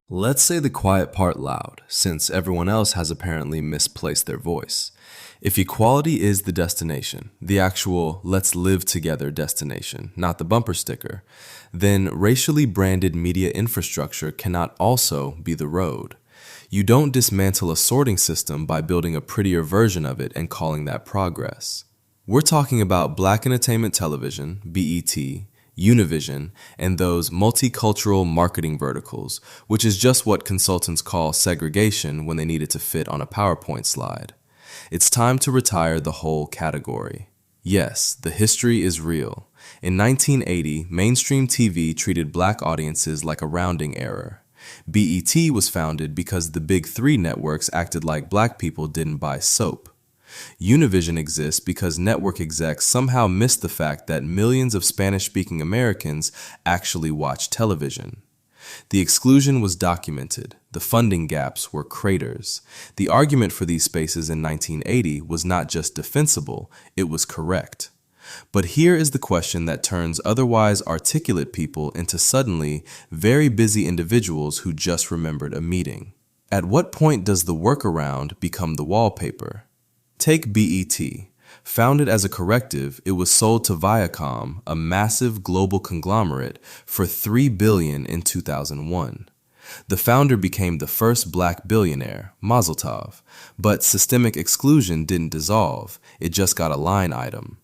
Let's say the quiet part loud, since everyone else has apparently misplaced their voice. If equality is the destination, the actual let's live together destination, not the bumper sticker, then racially branded media infrastructure cannot also be the road. You don't dismantle a sorting system by building a prettier version of it and calling that progress. We're talking about Black entertainment television, BET, Univision, and those multicultural marketing verticals, which is just what consultants call segregation when they need it to fit on a PowerPoint slide. It's time to retire the whole category. Yes, the history is real. In 1980, mainstream TV treated Black audiences like a rounding error. BET was founded because the big three networks acted like Black people didn't buy soap. Univision exists because network execs somehow missed the fact that millions of Spanish-speaking Americans actually watch television. The exclusion was documented. The funding gaps were craters. The argument for these spaces in 1980 was not just defensible, it was correct. But here is the question that turns otherwise articulate people into suddenly very busy individuals who just remembered a meeting. At what point does the workaround become the wallpaper? Take BET. Founded as a corrective, it was sold to Viacom, a massive global conglomerate, for $3 billion in 2001. The founder became the first Black billionaire, Mazel Tov, but systemic exclusion didn't dissolve, it just got a line item.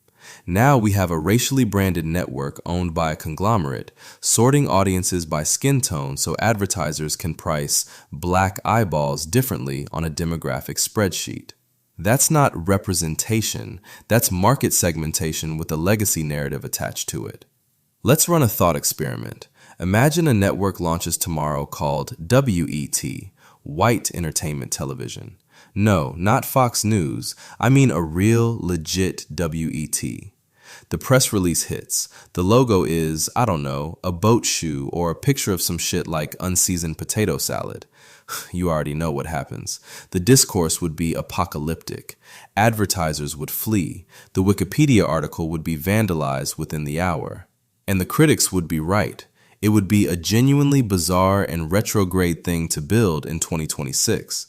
Now we have a racially branded network owned by a conglomerate, sorting audiences by skin tone so advertisers can price Black eyeballs differently on a demographic spreadsheet. That's not representation, that's market segmentation with a legacy narrative attached to it. Let's run a thought experiment. Imagine a network launches tomorrow called W.E.T, White Entertainment Television. No, not Fox News, I mean a real, legit W.E.T. The press release hits. The logo is, I don't know, a boat shoe or a picture of some shit like unseasoned potato salad. You already know what happens. The discourse would be apocalyptic. Advertisers would flee. The Wikipedia article would be vandalized within the hour. And the critics would be right. It would be a genuinely bizarre and retrograde thing to build in 2026.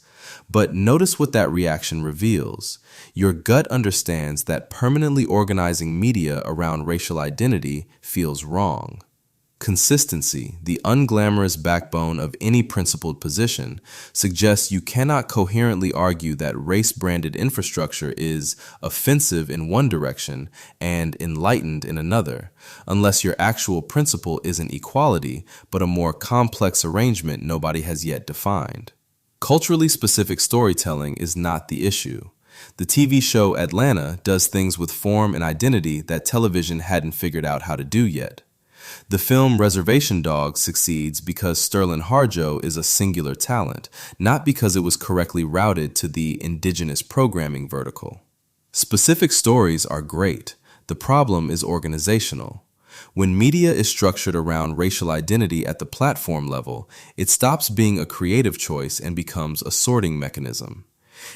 But notice what that reaction reveals. Your gut understands that permanently organizing media around racial identity feels wrong. Consistency, the unglamorous backbone of any principled position, suggests you cannot coherently argue that race-branded infrastructure is offensive in one direction and enlightened in another, unless your actual principle isn't equality, but a more complex arrangement nobody has yet defined. Culturally specific storytelling is not the issue. The TV show Atlanta does things with form and identity that television hadn't figured out how to do yet. The film Reservation Dogs succeeds because Sterling Harjo is a singular talent, not because it was correctly routed to the indigenous programming vertical. Specific stories are great. The problem is organizational. When media is structured around racial identity at the platform level, it stops being a creative choice and becomes a sorting mechanism.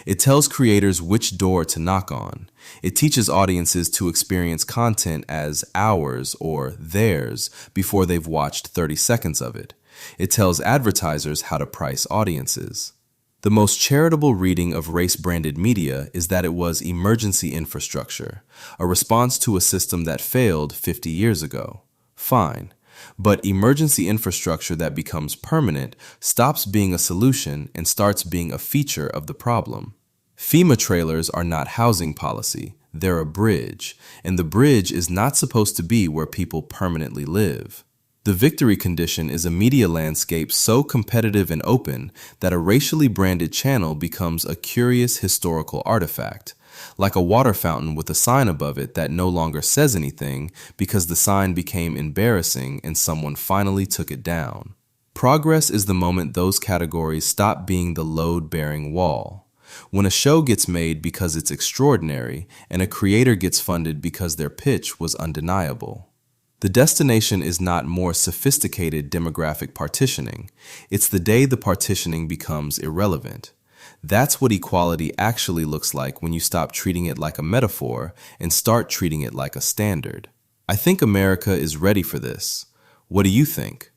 It tells creators which door to knock on. It teaches audiences to experience content as ours or theirs before they've watched 30 seconds of it. It tells advertisers how to price audiences. The most charitable reading of race-branded media is that it was emergency infrastructure, a response to a system that failed 50 years ago. Fine. But emergency infrastructure that becomes permanent stops being a solution and starts being a feature of the problem. FEMA trailers are not housing policy, they're a bridge, and the bridge is not supposed to be where people permanently live. The victory condition is a media landscape so competitive and open that a racially branded channel becomes a curious historical artifact, like a water fountain with a sign above it that no longer says anything because the sign became embarrassing and someone finally took it down. Progress is the moment those categories stop being the load-bearing wall. When a show gets made because it's extraordinary and a creator gets funded because their pitch was undeniable. The destination is not more sophisticated demographic partitioning. It's the day the partitioning becomes irrelevant. That's what equality actually looks like when you stop treating it like a metaphor and start treating it like a standard. I think America is ready for this. What do you think?